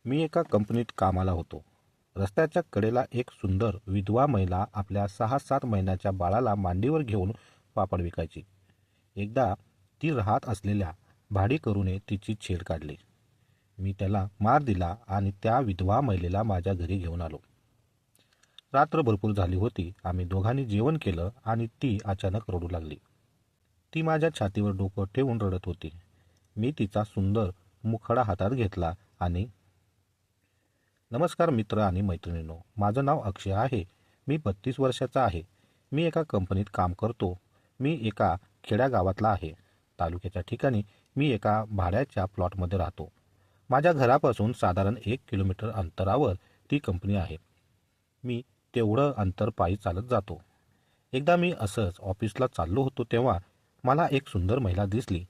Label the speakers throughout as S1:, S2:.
S1: मी एका कंपनीत कामाला होतो. रस्त्याच्या कडेला एक सुंदर विधवा महिला आपल्या 6-7 महिन्याच्या बाळाला मांडीवर घेऊन पापड विकायची. एकदा ती राहत असलेल्या भाडेकरूने तिची छेड काढली. मी त्याला मार दिला आणि त्या विधवा महिलेला माझ्या घरी घेऊन आलो. रात्र भरपूर झाली होती. आम्ही दोघांनी जेवण केलं आणि ती अचानक रडू लागली. ती माझ्या छातीवर डोकं ठेवून रडत होती. मी तिचा सुंदर मुखडा हातात घेतला आणि नमस्कार मित्र आणि मैत्रिणींनो, माझं नाव अक्षय आहे. मी 32 वर्षाचा आहे. मी एका कंपनीत काम करतो. मी एका खेड्यागावातला आहे. तालुक्याच्या ठिकाणी मी एका भाड्याच्या प्लॉटमध्ये राहतो. माझ्या घरापासून साधारण 1 किलोमीटर अंतरावर ती कंपनी आहे. मी तेवढं अंतर पायी चालत जातो. एकदा मी असंच ऑफिसला चाललो होतो तेव्हा मला एक सुंदर महिला दिसली,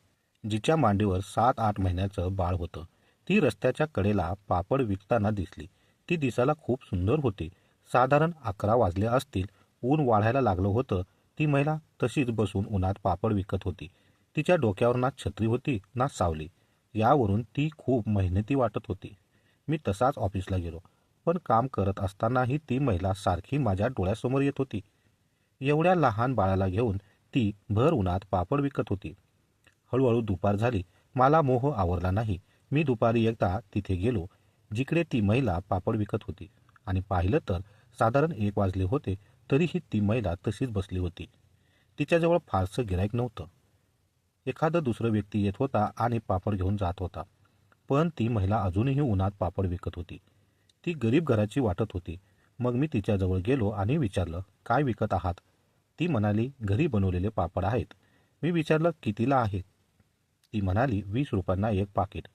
S1: जिच्या मांडीवर 7-8 महिन्याचं बाळ होतं. ती रस्त्याच्या कडेला पापड विकताना दिसली. ती दिसायला खूप सुंदर होती. साधारण 11 वाजले असतील. ऊन वाढायला लागलं होतं. ती महिला तशीच बसून उन्हात पापड विकत होती. तिच्या डोक्यावर ना छत्री होती ना सावली. यावरून ती खूप मेहनती वाटत होती. मी तसाच ऑफिसला गेलो. पण काम करत असतानाही ती महिला सारखी माझ्या डोळ्यासमोर येत होती. एवढ्या लहान बाळाला घेऊन ती भर उन्हात पापड विकत होती. हळूहळू दुपार झाली. मला मोह आवरला नाही. मी दुपारी एकदा तिथे गेलो, जिकडे ती महिला पापड विकत होती, आणि पाहिलं तर साधारण 1 वाजले होते. तरीही ती महिला तशीच बसली होती. तिच्याजवळ फारसं गिऱ्हाईक नव्हतं. एखादं दुसरं व्यक्ती येत होता आणि पापड घेऊन जात होता. पण ती महिला अजूनही उन्हात पापड विकत होती. ती गरीब घराची वाटत होती. मग मी तिच्याजवळ गेलो आणि विचारलं, काय विकत आहात? ती म्हणाली, घरी बनवलेले पापड आहेत. मी विचारलं, कितीला आहेत? ती म्हणाली, 20 रुपयांना एक पाकिट.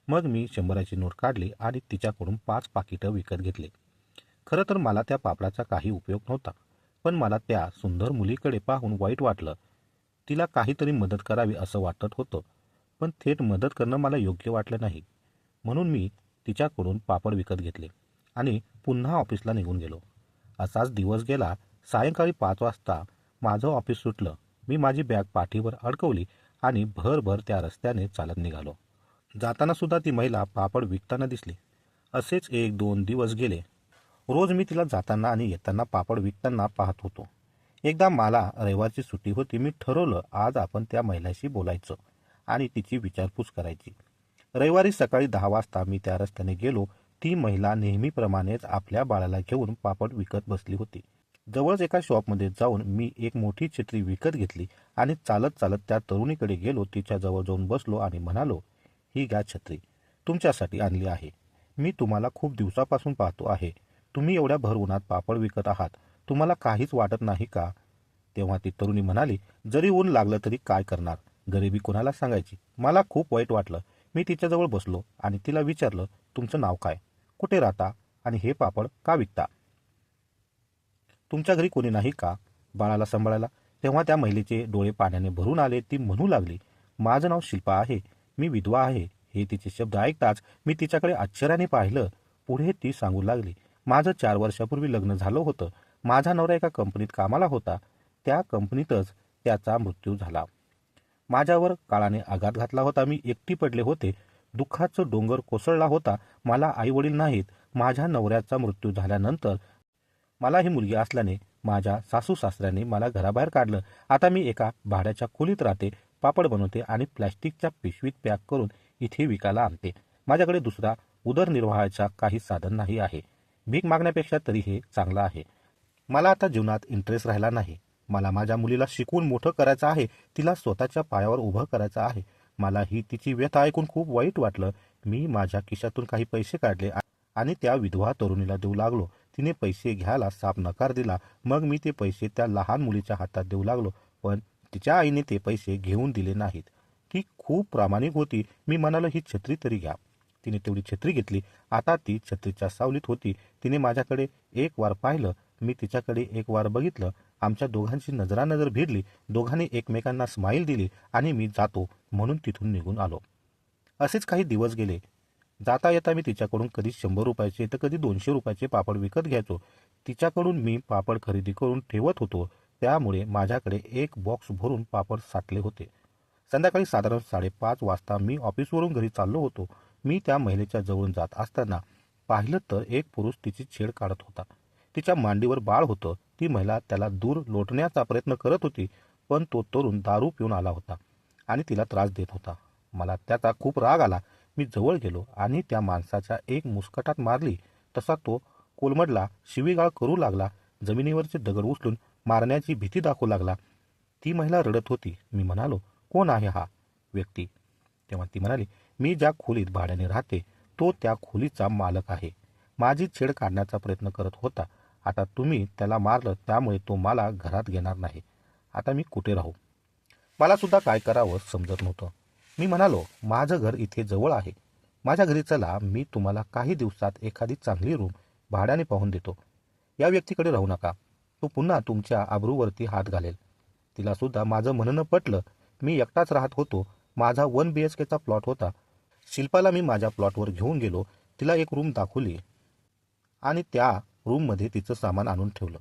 S1: मग मी 100ची नोट काढली आणि तिच्याकडून 5 पाकिटं विकत घेतले. खरं तर मला त्या पापडाचा काही उपयोग नव्हता. पण मला त्या सुंदर मुलीकडे पाहून वाईट वाटलं. तिला काहीतरी मदत करावी असं वाटत होतं. पण थेट मदत करणं मला योग्य वाटलं नाही. म्हणून मी तिच्याकडून पापड विकत घेतले आणि पुन्हा ऑफिसला निघून गेलो. असाच दिवस गेला. सायंकाळी 5 वाजता माझं ऑफिस सुटलं. मी माझी बॅग पाठीवर अडकवली आणि भरभर त्या रस्त्याने चालत निघालो. जाताना सुद्धा ती महिला पापड विकताना दिसली. असेच 1-2 दिवस गेले. रोज मी तिला जाताना आणि येताना पापड विकताना पाहत होतो. एकदा मला रविवारची सुट्टी होती. मी ठरवलं, आज आपण त्या महिलाशी बोलायचं आणि तिची विचारपूस करायची. रविवारी सकाळी 10 वाजता मी त्या रस्त्याने गेलो. ती महिला नेहमीप्रमाणेच आपल्या बाळाला घेऊन पापड विकत बसली होती. जवळच एका शॉपमध्ये जाऊन मी एक मोठी छत्री विकत घेतली आणि चालत चालत त्या तरुणीकडे गेलो. तिच्याजवळ जाऊन बसलो आणि म्हणालो, ही घ्या छत्री, तुमच्यासाठी आणली आहे. मी तुम्हाला खूप दिवसापासून पाहतो आहे. तुम्ही एवढ्या भर उन्हात पापड विकत आहात. तुम्हाला काहीच वाटत नाही का? तेव्हा ती तरुणी म्हणाली, जरी ऊन लागलं तरी काय करणार? गरिबी कोणाला सांगायची? मला खूप वाईट वाटलं. मी तिच्याजवळ बसलो आणि तिला विचारलं, तुमचं नाव काय? कुठे राहता? आणि हे पापड का विकता? तुमच्या घरी कोणी नाही का बाळाला सांभाळायला? तेव्हा त्या महिलेचे डोळे पाण्याने भरून आले. ती म्हणू लागली, माझं नाव शिल्पा आहे. मी विधवा आहे. हे तिचे शब्द ऐकताच मी तिच्याकडे आश्चर्याने पाहिलं. पुढे ती सांगू लागली, माझं 4 वर्षापूर्वी लग्न झालं होतं. माझा नवरा एका कंपनीत कामाला होता. त्या कंपनीतच त्याचा मृत्यू झाला. माझ्यावर काळाने आघात घातला होता. मी एकटी पडले होते. दुःखाचं डोंगर कोसळला होता. मला आईवडील नाहीत. माझ्या नवऱ्याचा मृत्यू झाल्यानंतर मला ही मुलगी असल्याने माझ्या सासू सासऱ्यांनी मला घराबाहेर काढलं. आता मी एका भाड्याच्या खोलीत राहते. पापड बनवते आणि प्लॅस्टिकच्या पिशवीत पॅक करून इथे विकायला आणते. माझ्याकडे दुसरा उदरनिर्वाहाचा काही साधन नाही आहे. भीक मागण्यापेक्षा तरी हे चांगलं आहे. मला आता जीवनात इंटरेस्ट राहिला नाही. मला माझ्या मुलीला शिकवून मोठं करायचं आहे. तिला स्वतःच्या पायावर उभं करायचं आहे. मला ही तिची व्यथा ऐकून खूप वाईट वाटलं. मी माझ्या खिशातून काही पैसे काढले आणि त्या विधवा तरुणीला देऊ लागलो. तिने पैसे घ्यायला साफ नकार दिला. मग मी ते पैसे त्या लहान मुलीच्या हातात देऊ लागलो. पण तिच्या आईने ते पैसे घेऊन दिले नाहीत. ती खूप प्रामाणिक होती. मी म्हणालो, ही छत्री तरी घ्या. तिने तेवढी छत्री घेतली. आता ती छत्रीच्या सावलीत होती. तिने माझ्याकडे एक वार पाहिलं. मी तिच्याकडे एक वार बघितलं. आमच्या दोघांची नजरानजर भिडली. दोघांनी एकमेकांना स्माईल दिली आणि मी जातो म्हणून तिथून निघून आलो. असेच काही दिवस गेले. जाता येता मी तिच्याकडून कधी 100 रुपयाचे तर कधी 200 रुपयाचे पापड विकत घ्यायचो. तिच्याकडून मी पापड खरेदी करून ठेवत होतो. त्यामुळे माझ्याकडे एक बॉक्स भरून पापड साठले होते. संध्याकाळी साधारण 5:30 वाजता मी ऑफिसवरून घरी चाललो होतो. मी त्या महिलेच्या जवळून जात असताना पाहिलं तर एक पुरुष तिची छेड काढत होता. तिच्या मांडीवर बाळ होतं. ती महिला त्याला दूर लोटण्याचा प्रयत्न करत होती, पण तो तरुण दारू पिऊन आला होता आणि तिला त्रास देत होता. मला त्याचा खूप राग आला. मी जवळ गेलो आणि त्या माणसाच्या एक मुस्कटात मारली. तसा तो कोलमडला, शिवीगाळ करू लागला, जमिनीवरचे दगड उचलून मारण्याची भीती दाखवू लागला. ती महिला रडत होती. मी म्हणालो, कोण आहे हा व्यक्ती? तेव्हा ती म्हणाली, मी ज्या खोलीत भाड्याने राहते तो त्या खोलीचा मालक आहे. माझी छेड काढण्याचा प्रयत्न करत होता. आता तुम्ही त्याला मारलं त्यामुळे तो मला घरात घेणार नाही. आता मी कुठे राहू? मला सुद्धा काय करावं समजत नव्हतं. मी म्हणालो, माझं घर इथे जवळ आहे. माझ्या घरी चला, मी तुम्हाला काही दिवसात एखादी चांगली रूम भाड्याने पाहून देतो. या व्यक्तीकडे राहू नका. तो पुन्हा तुमच्या आबरूवरती हात घालेल. तिला सुद्धा माझं म्हणणं पटलं. मी एकटाच राहत होतो. माझा 1 BHKचा प्लॉट होता. शिल्पाला मी माझ्या प्लॉटवर घेऊन गेलो. तिला एक रूम दाखवली आणि त्या रूममध्ये तिचं सामान आणून ठेवलं.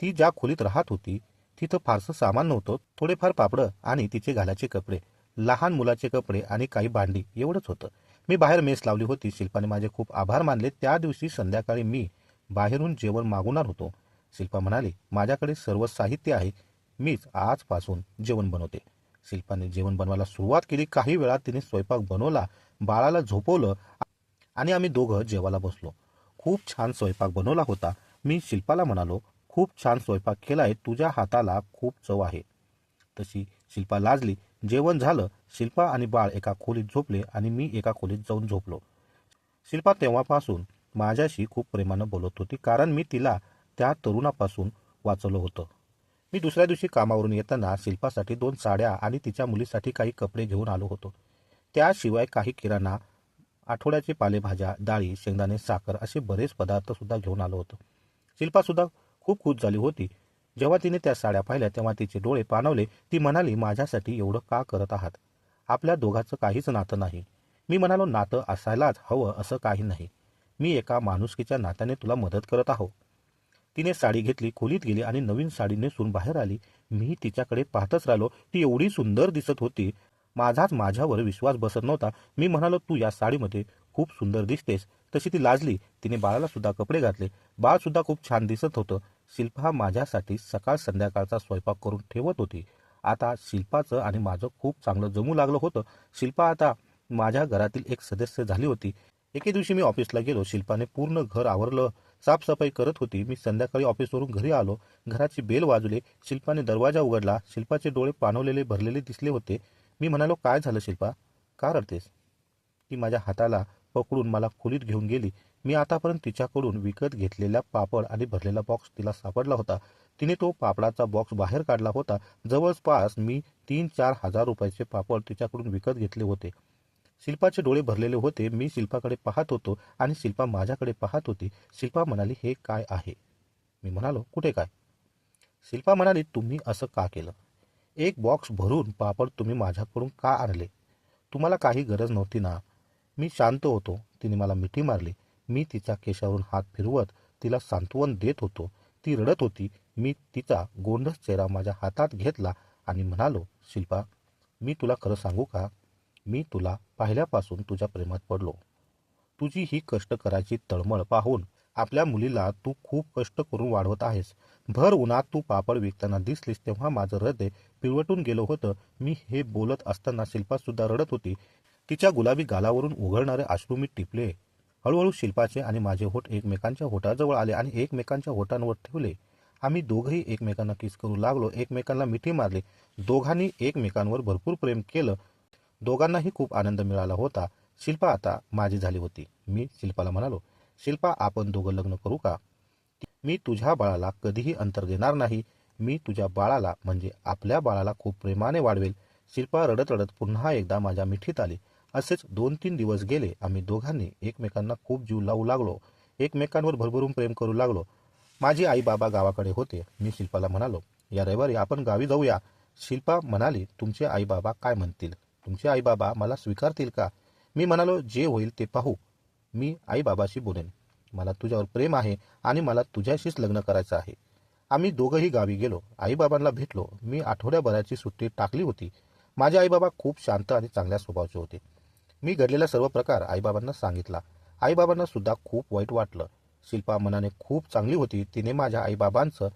S1: ती ज्या खोलीत राहत होती तिथं फारसं सामान नव्हतं. थोडेफार पापडं आणि तिचे घालायचे कपडे, लहान मुलाचे कपडे आणि काही भांडी एवढंच होतं. मी बाहेर मेस लावली होती. शिल्पाने माझे खूप आभार मानले. त्या दिवशी संध्याकाळी मी बाहेरून जेवण मागवणार होतो. शिल्पा म्हणाली, माझ्याकडे सर्व साहित्य आहे. मीच आजपासून जेवण बनवते. शिल्पाने जेवण बनवायला सुरुवात केली. काही वेळात तिने स्वयंपाक बनवला, बाळाला झोपवलं आणि आम्ही दोघं जेवायला बसलो. खूप छान स्वयंपाक बनवला होता. मी शिल्पाला म्हणालो, खूप छान स्वयंपाक केलाय, तुझ्या हाताला खूप चव आहे. तशी शिल्पा लाजली. जेवण झालं. शिल्पा आणि बाळ एका खोलीत झोपले आणि मी एका खोलीत जाऊन झोपलो. शिल्पा तेव्हापासून माझ्याशी खूप प्रेमानं बोलत होती, कारण मी तिला त्या तरुणापासून वाचवलं होतं. मी दुसऱ्या दिवशी कामावरून येताना शिल्पासाठी 2 साड्या आणि तिच्या मुलीसाठी काही कपडे घेऊन आलो होतो. त्याशिवाय काही किराणा, आठवड्याचे पालेभाज्या, डाळी, शेंगदाणे, साखर असे बरेच पदार्थ सुद्धा घेऊन आलो होतो. शिल्पा सुद्धा खूप खुश झाली होती. जेव्हा तिने त्या साड्या पाहिल्या तेव्हा तिचे डोळे पाणावले. ती म्हणाली, माझ्यासाठी एवढं का करत आहात? आपल्या दोघांचं काहीच नातं नाही. मी म्हणालो, नातं असायलाच हवं असं काही नाही. मी एका माणुसकीच्या नात्याने तुला मदत करत आहो. तिने साडी घेतली, खोलीत गेली आणि नवीन साडी नेसून बाहेर आली. मी तिच्याकडे पाहतच राहिलो. ती एवढी सुंदर दिसत होती, माझाच माझ्यावर विश्वास बसत नव्हता. मी म्हणालो, तू या साडीमध्ये खूप सुंदर दिसतेस. तशी ती लाजली. तिने बाळाला सुद्धा कपडे घातले. बाळ सुद्धा खूप छान दिसत होतं. शिल्पा माझ्यासाठी सकाळ संध्याकाळचा स्वयंपाक करून ठेवत होती. आता शिल्पाचं आणि माझं खूप चांगलं जमू लागलं होतं. शिल्पा आता माझ्या घरातील एक सदस्य झाली होती. एके दिवशी मी ऑफिसला गेलो. शिल्पाने पूर्ण घर आवरलं, साफसफाई करत होती. मी संध्याकाळी ऑफिसवरून घरी आलो. घराची बेल वाजवली. शिल्पाने दरवाजा उघडला. शिल्पाचे डोळे पाणवलेले भरलेले दिसले होते. मी म्हणालो, काय झालं शिल्पा? का रडतेस? ती माझ्या हाताला पकडून मला खोलीत घेऊन गेली. मी आतापर्यंत तिच्याकडून विकत घेतलेला पापड आणि भरलेला बॉक्स तिला सापडला होता. तिने तो पापडाचा बॉक्स बाहेर काढला होता. जवळपास मी 3-4 हजार रुपयाचे पापड तिच्याकडून विकत घेतले होते. शिल्पाचे डोळे भरलेले होते. मी शिल्पाकडे पाहत होतो आणि शिल्पा माझ्याकडे पाहत होती. शिल्पा म्हणाली, हे काय आहे? मी म्हणालो, कुठे काय? शिल्पा म्हणाली, तुम्ही असं का केलं? एक बॉक्स भरून पापड तुम्ही माझ्याकडून का आणले? तुम्हाला काही गरज नव्हती ना? मी शांत होतो. तिने मला मिठी मारली. मी तिच्या केशावरून हात फिरवत तिला सांत्वन देत होतो. ती रडत होती. मी तिचा गोंडस चेहरा माझ्या हातात घेतला आणि म्हणालो, शिल्पा, मी तुला खरं सांगू का? मी तुला पाहिल्यापासून तुझ्या प्रेमात पडलो. तुझी ही कष्ट करायची तळमळ पाहून आपल्या मुलीला तू खूप कष्ट करून वाढवत आहेस. भर उन्हात तू पापड विकताना दिसलीस तेव्हा माझं हृदय पिळवटून गेलं होतं. मी हे बोलत असताना शिल्पा सुद्धा रडत होती. तिच्या गुलाबी गालावरून उघळणारे अश्रू मी टिपले. हळूहळू शिल्पाचे आणि माझे होठ एकमेकांच्या होठाजवळ आले आणि एकमेकांच्या होठांवर ठेवले. आम्ही दोघंही एकमेकांना किस करू लागलो. एकमेकांना मिठी मारली. दोघांनी एकमेकांवर भरपूर प्रेम केलं. दोघांनाही खूप आनंद मिळाला होता. शिल्पा आता माझी झाली होती. मी शिल्पाला म्हणालो, शिल्पा, आपण दोघं लग्न करू का? मी तुझ्या बाळाला कधीही अंतर देणार नाही. मी तुझ्या बाळाला म्हणजे आपल्या बाळाला खूप प्रेमाने वाढवेल. शिल्पा रडत रडत पुन्हा एकदा माझ्या मिठीत आली. असेच 2-3 दिवस गेले. आम्ही दोघांनी एकमेकांना खूप जीव लावू लागलो. एकमेकांवर भरभरून प्रेम करू लागलो. माझी आई बाबा गावाकडे होते. मी शिल्पाला म्हणालो, या रविवारी आपण गावी जाऊया. शिल्पा म्हणाली, तुमचे आई बाबा काय म्हणतील? तुमचे आई बाबा मला स्वीकारतील का? मी म्हणालो, जे होईल ते पाहू. मी आई बाबाशी बोलेन. मला तुझ्यावर प्रेम आहे आणि मला तुझ्याशीच लग्न करायचं आहे. आम्ही दोघंही गावी गेलो. आईबाबांना भेटलो. मी आठवड्याभराची सुट्टी टाकली होती. माझे आईबाबा खूप शांत आणि चांगल्या स्वभावाचे होते. मी घडलेला सर्व प्रकार आईबाबांना सांगितला. आईबाबांना सुद्धा खूप वाईट वाटलं. शिल्पा मनाने खूप चांगली होती. तिने माझ्या आईबाबांचं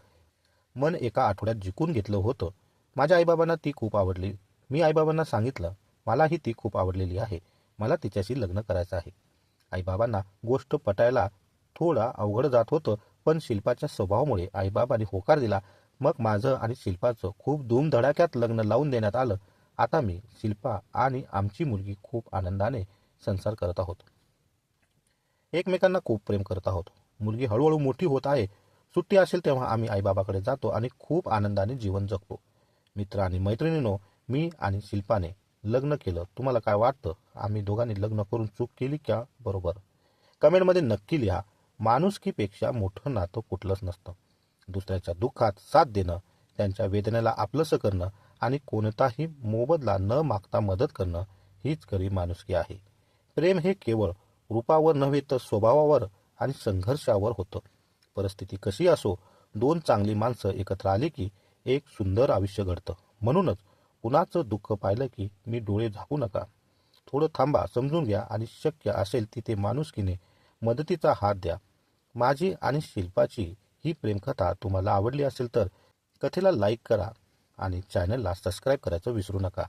S1: मन एका आठवड्यात जिंकून घेतलं होतं. माझ्या आईबाबांना ती खूप आवडली. मी आईबाबांना सांगितलं, मलाही ती खूप आवडलेली आहे. मला तिच्याशी लग्न करायचं आहे. आईबाबांना गोष्ट पटायला थोडा अवघड जात होतं, पण शिल्पाच्या स्वभावामुळे आईबाबांनी होकार दिला. मग माझं आणि शिल्पाचं खूप धूमधडाक्यात लग्न लावून देण्यात आलं. आता मी, शिल्पा आणि आमची मुलगी खूप आनंदाने संसार करत आहोत. एकमेकांना खूप प्रेम करत आहोत. मुलगी हळूहळू मोठी होत आहे. सुट्टी असेल तेव्हा आम्ही आईबाबाकडे जातो आणि खूप आनंदाने जीवन जगतो. मित्र आणि मैत्रिणींनो, मी आणि शिल्पाने लग्न केलं. तुम्हाला काय वाटतं? आम्ही दोघांनी लग्न करून चूक केली का बरोबर? कमेंटमध्ये नक्की लिहा. माणुसकीपेक्षा मोठं नातं कुठलंच नसतं. दुसऱ्याच्या दुःखात साथ देणं, त्यांच्या वेदनेला आपलंसं करणं आणि कोणताही मोबदला न मागता मदत करणं हीच खरी माणुसकी आहे. प्रेम हे केवळ रूपावर नव्हे तर स्वभावावर आणि संघर्षावर होतं. परिस्थिती कशी असो, दोन चांगली माणसं एकत्र आली की एक सुंदर आयुष्य घडतं. म्हणूनच कुणाचं दुःख पाहिलं की मी डोळे झाकू नका. थोडं थांबा, समजून घ्या आणि शक्य असेल तिथे माणुसकीने मदतीचा हात द्या. माझी आणि शिल्पाची ही प्रेमकथा तुम्हाला आवडली असेल तर कथेला लाईक करा आणि चॅनलला सबस्क्राईब करायचं विसरू नका.